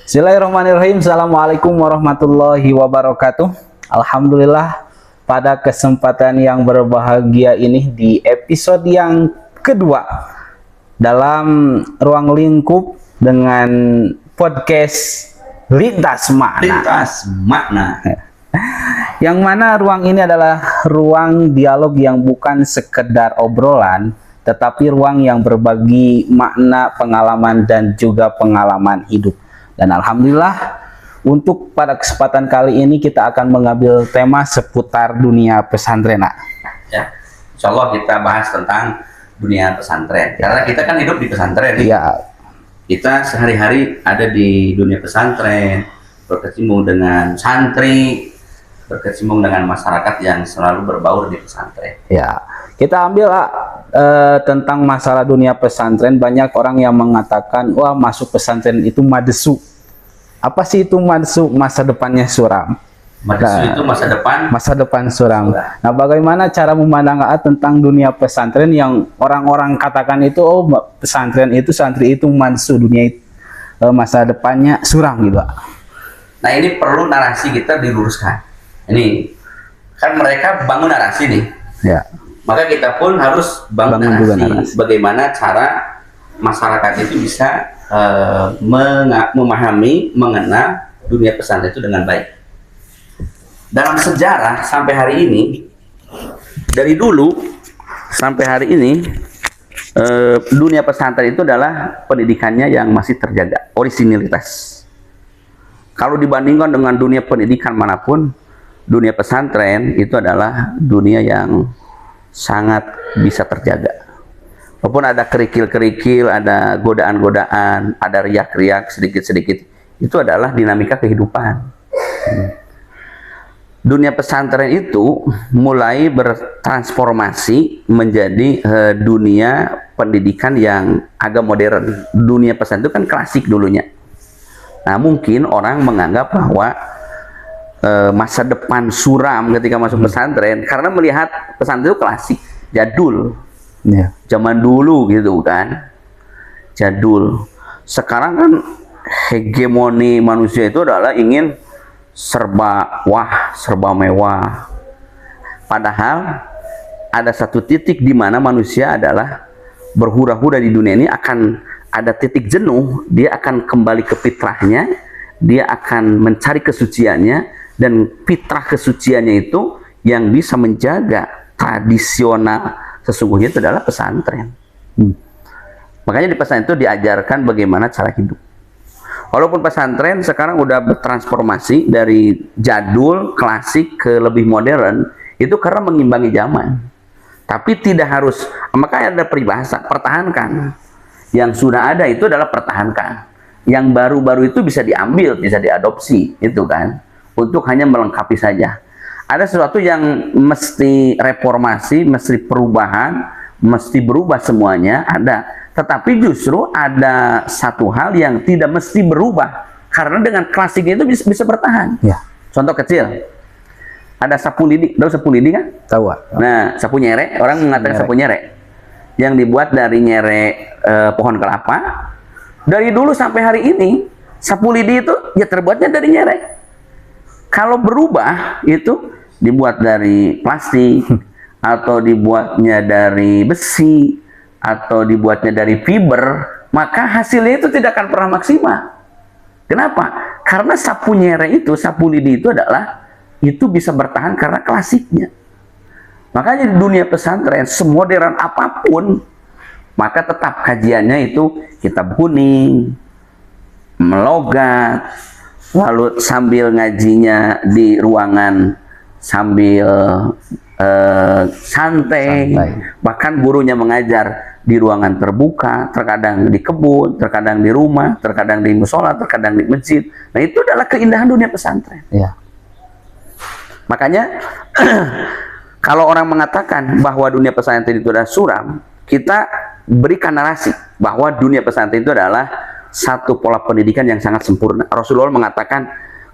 Bismillahirrahmanirrahim. Assalamualaikum warahmatullahi wabarakatuh. Alhamdulillah, pada kesempatan yang berbahagia ini di episode yang kedua dalam ruang lingkup dengan podcast Lintas Makna. Lintas Makna. Yang mana ruang ini adalah ruang dialog yang bukan sekedar obrolan, tetapi ruang yang berbagi makna, pengalaman, dan juga pengalaman hidup. Dan alhamdulillah, untuk pada kesempatan kali ini kita akan mengambil tema seputar dunia pesantren. Ya, insya Allah kita bahas tentang dunia pesantren. Karena kita kan hidup di pesantren. Ya. Kita sehari-hari ada di dunia pesantren, berkecimpung dengan santri, berkecimpung dengan masyarakat yang selalu berbaur di pesantren. Ya, kita ambil tentang masalah dunia pesantren. Banyak orang yang mengatakan, wah, masuk pesantren itu madesu. Apa sih itu madesu? Masa depannya suram. Madesu itu masa depan suram. Nah, bagaimana cara memandang tentang dunia pesantren yang orang-orang katakan itu, oh, pesantren itu, santri itu madesu, dunia itu, masa depannya suram gitu. Nah, ini perlu narasi kita diluruskan. Ini kan mereka bangun narasi nih. Ya. Maka kita pun harus bangun narasi. Bagaimana cara masyarakat itu bisa memahami, mengenal dunia pesantren itu dengan baik. Dalam sejarah sampai hari ini, dari dulu sampai hari ini, dunia pesantren itu adalah pendidikannya yang masih terjaga, orisinilitas. Kalau dibandingkan dengan dunia pendidikan manapun, dunia pesantren itu adalah dunia yang sangat bisa terjaga. Walaupun ada kerikil-kerikil, ada godaan-godaan, ada riak-riak sedikit-sedikit, itu adalah dinamika kehidupan. Dunia pesantren itu mulai bertransformasi menjadi dunia pendidikan yang agak modern. Dunia pesantren itu kan klasik dulunya. Nah, mungkin orang menganggap bahwa masa depan suram ketika masuk pesantren karena melihat pesantren itu klasik, jadul, ya. Zaman dulu gitu kan, jadul. Sekarang kan hegemoni manusia itu adalah ingin serba wah, serba mewah. Padahal ada satu titik di mana manusia adalah berhura-hura di dunia ini akan ada titik jenuh, dia akan kembali ke fitrahnya, dia akan mencari kesuciannya. Dan fitrah kesuciannya itu yang bisa menjaga tradisional sesungguhnya itu adalah pesantren. Makanya di pesantren itu diajarkan bagaimana cara hidup. Walaupun pesantren sekarang udah bertransformasi dari jadul, klasik ke lebih modern, itu karena mengimbangi zaman. Tapi tidak harus, makanya ada peribahasa, pertahankan. Yang sudah ada itu adalah pertahankan. Yang baru-baru itu bisa diambil, bisa diadopsi, itu kan. Untuk hanya melengkapi saja. Ada sesuatu yang mesti reformasi, mesti perubahan, mesti berubah semuanya, ada. Tetapi justru ada satu hal yang tidak mesti berubah. Karena dengan klasiknya itu bisa bertahan. Ya. Contoh kecil. Ada sapu lidi. Tahu sapu lidi kan? Tahu. Nah, sapu nyerek. Orang mengatakan sapu nyerek. Yang dibuat dari nyerek pohon kelapa. Dari dulu sampai hari ini, sapu lidi itu ya terbuatnya dari nyerek. Kalau berubah itu dibuat dari plastik atau dibuatnya dari besi atau dibuatnya dari fiber, maka hasilnya itu tidak akan pernah maksimal. Kenapa? Karena sapu nyerek itu, sapu lidi itu adalah itu bisa bertahan karena klasiknya. Makanya di dunia pesantren semodern apapun, maka tetap kajiannya itu kitab kuning, melogat, lalu sambil ngajinya di ruangan sambil santai. Bahkan gurunya mengajar di ruangan terbuka, terkadang di kebun, terkadang di rumah, terkadang di musola, terkadang di masjid. Nah, itu adalah keindahan dunia pesantren. Ya. Makanya kalau orang mengatakan bahwa dunia pesantren itu adalah suram, kita berikan narasi bahwa dunia pesantren itu adalah satu pola pendidikan yang sangat sempurna. Rasulullah mengatakan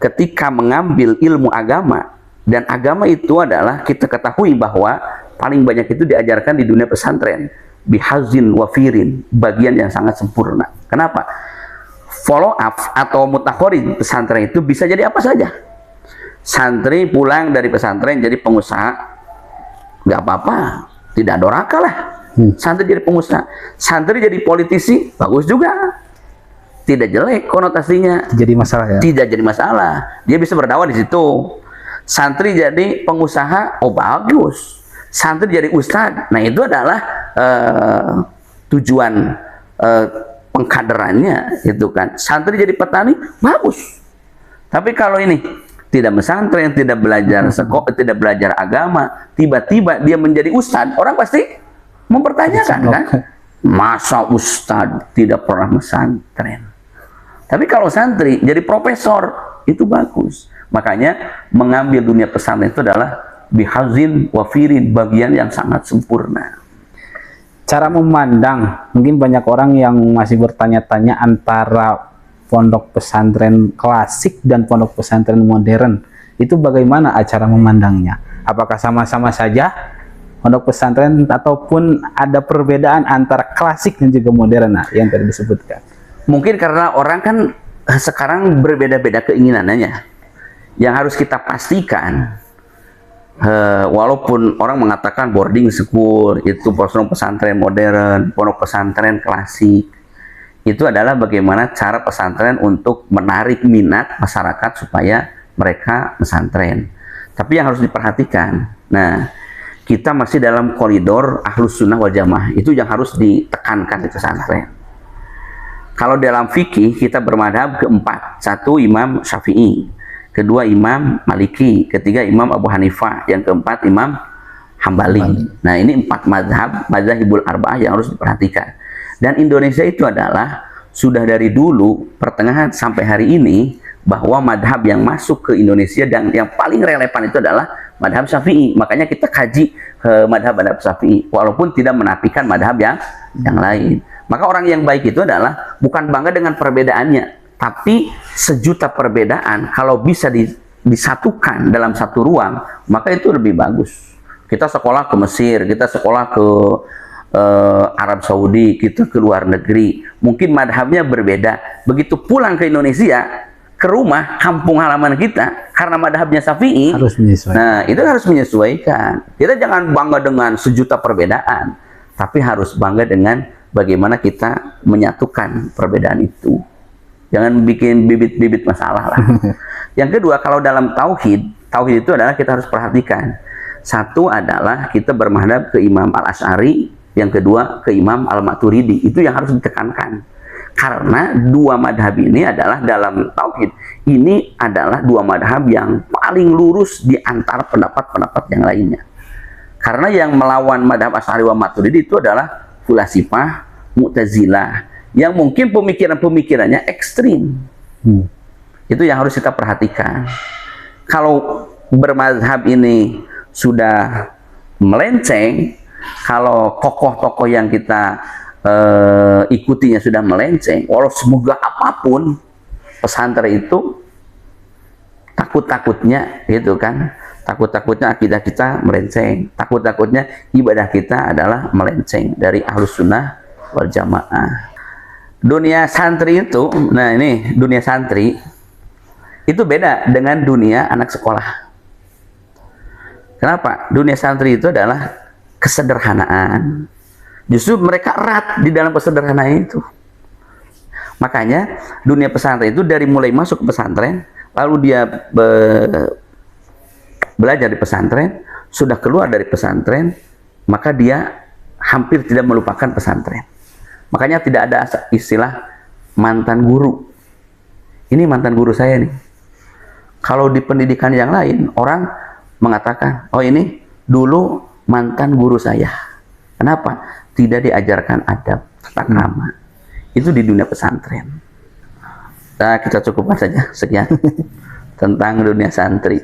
ketika mengambil ilmu agama, dan agama itu adalah kita ketahui bahwa paling banyak itu diajarkan di dunia pesantren, bihazin wafirin, bagian yang sangat sempurna. Kenapa? follow up atau mutakhorij pesantren itu bisa jadi apa saja. Santri pulang dari pesantren jadi pengusaha, nggak apa-apa, tidak doraka lah. Santri jadi pengusaha, santri jadi politisi, bagus juga, tidak jelek konotasinya. Jadi masalah ya? Tidak jadi masalah, dia bisa berdakwah di situ. Santri jadi pengusaha, oh bagus. Santri jadi ustadz, nah itu adalah tujuan pengkaderannya, itu kan. Santri jadi petani, bagus. Tapi kalau ini tidak pesantren, tidak belajar sekolah, tidak belajar agama, tiba-tiba dia menjadi ustadz, orang pasti mempertanyakan kan, masa ustadz tidak pernah pesantren. Tapi kalau santri jadi profesor, itu bagus. Makanya mengambil dunia pesantren itu adalah bihazin wafirin, bagian yang sangat sempurna. Cara memandang, mungkin banyak orang yang masih bertanya-tanya antara pondok pesantren klasik dan pondok pesantren modern. Itu bagaimana cara memandangnya? Apakah sama-sama saja pondok pesantren ataupun ada perbedaan antara klasik dan juga modern, nah, yang tadi disebutkan? Mungkin karena orang kan sekarang berbeda-beda keinginannya. Yang harus kita pastikan, walaupun orang mengatakan boarding school itu pondok pesantren modern, pondok pesantren klasik, itu adalah bagaimana cara pesantren untuk menarik minat masyarakat supaya mereka pesantren. Tapi yang harus diperhatikan, nah, kita masih dalam koridor ahlus sunnah wal jamaah, itu yang harus ditekankan di pesantren. Kalau dalam fikih kita bermadhab keempat, satu Imam Syafi'i, kedua Imam Maliki, ketiga Imam Abu Hanifah, yang keempat Imam Hambali. Nah, ini 4 mazhab, mazhabul arba'ah yang harus diperhatikan. Dan Indonesia itu adalah sudah dari dulu pertengahan sampai hari ini bahwa madhab yang masuk ke Indonesia dan yang paling relevan itu adalah madhab Syafi'i. Makanya kita kaji madhab Syafi'i, walaupun tidak menafikan madhab yang lain. Maka orang yang baik itu adalah bukan bangga dengan perbedaannya, tapi sejuta perbedaan kalau bisa disatukan dalam satu ruang, maka itu lebih bagus. Kita sekolah ke Mesir, kita sekolah ke Arab Saudi, kita ke luar negeri, mungkin madhabnya berbeda. Begitu pulang ke Indonesia, ke rumah kampung halaman kita, karena madhabnya Syafi'i, harus menyesuaikan. Nah, itu harus menyesuaikan. Kita jangan bangga dengan sejuta perbedaan, tapi harus bangga dengan bagaimana kita menyatukan perbedaan itu. Jangan bikin bibit-bibit masalah lah. Yang kedua, kalau dalam tauhid itu adalah kita harus perhatikan. Satu adalah kita bermadhab ke Imam Al-Asy'ari, yang kedua ke Imam Al-Maturidi. Itu yang harus ditekankan. Karena dua madhab ini adalah dalam tauhid, ini adalah dua madhab yang paling lurus di antara pendapat-pendapat yang lainnya. Karena yang melawan madhab Asy'ari wa Maturidi itu adalah Fulasifah, Mu'tazilah, yang mungkin pemikiran-pemikirannya ekstrim. Itu yang harus kita perhatikan. Kalau bermazhab ini sudah melenceng, kalau tokoh-tokoh yang kita ikutinya sudah melenceng, walau semoga apapun, pesantren itu takut-takutnya gitu kan, takut-takutnya akidah kita melenceng, takut-takutnya ibadah kita adalah melenceng dari ahlus sunnah wal jamaah. Dunia santri itu, nah ini dunia santri itu beda dengan dunia anak sekolah. Kenapa? Dunia santri itu adalah kesederhanaan. Justru mereka erat di dalam kesederhanaan itu. Makanya dunia pesantren itu dari mulai masuk ke pesantren, lalu dia belajar di pesantren, sudah keluar dari pesantren, maka dia hampir tidak melupakan pesantren. Makanya tidak ada istilah mantan guru. Ini mantan guru saya nih. Kalau di pendidikan yang lain, orang mengatakan, oh ini dulu mantan guru saya. Kenapa? Tidak diajarkan adab, tata krama. Itu di dunia pesantren. Nah, kita cukupkan saja sekian tentang dunia santri.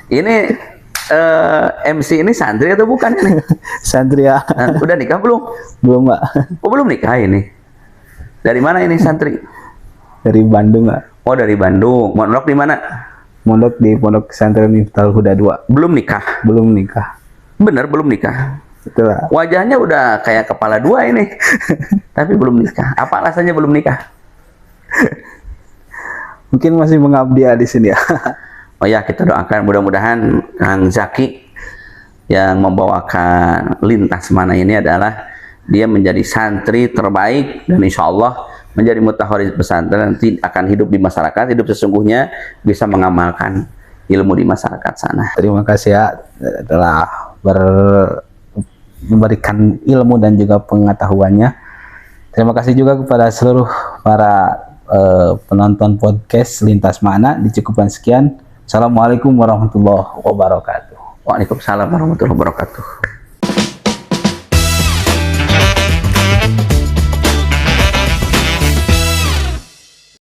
Ini MC ini santri atau bukan ini? Santri ya. Nah, udah nikah belum? Belum, Mbak. Oh, belum nikah ini. Dari mana ini santri? Dari Bandung, Mbak. Oh, dari Bandung. Mondok di mana? Mondok di Pondok Pesantren Miftahul Huda 2. Belum nikah. Belum nikah. Bener, belum nikah. Betul, Mbak. Wajahnya udah kayak kepala dua ini. Tapi belum nikah. Apa alasannya belum nikah? Mungkin masih mengabdi ya di sini ya. Oh ya, kita doakan mudah-mudahan Kang Zaki yang membawakan Lintas Mana ini adalah dia menjadi santri terbaik dan insya Allah menjadi mutakhariz pesantren, nanti akan hidup di masyarakat, hidup sesungguhnya bisa mengamalkan ilmu di masyarakat sana. Terima kasih ya telah memberikan ilmu dan juga pengetahuannya. Terima kasih juga kepada seluruh para penonton podcast Lintas Makna. Dicukupkan sekian. Assalamualaikum warahmatullahi wabarakatuh. Waalaikumsalam warahmatullahi wabarakatuh.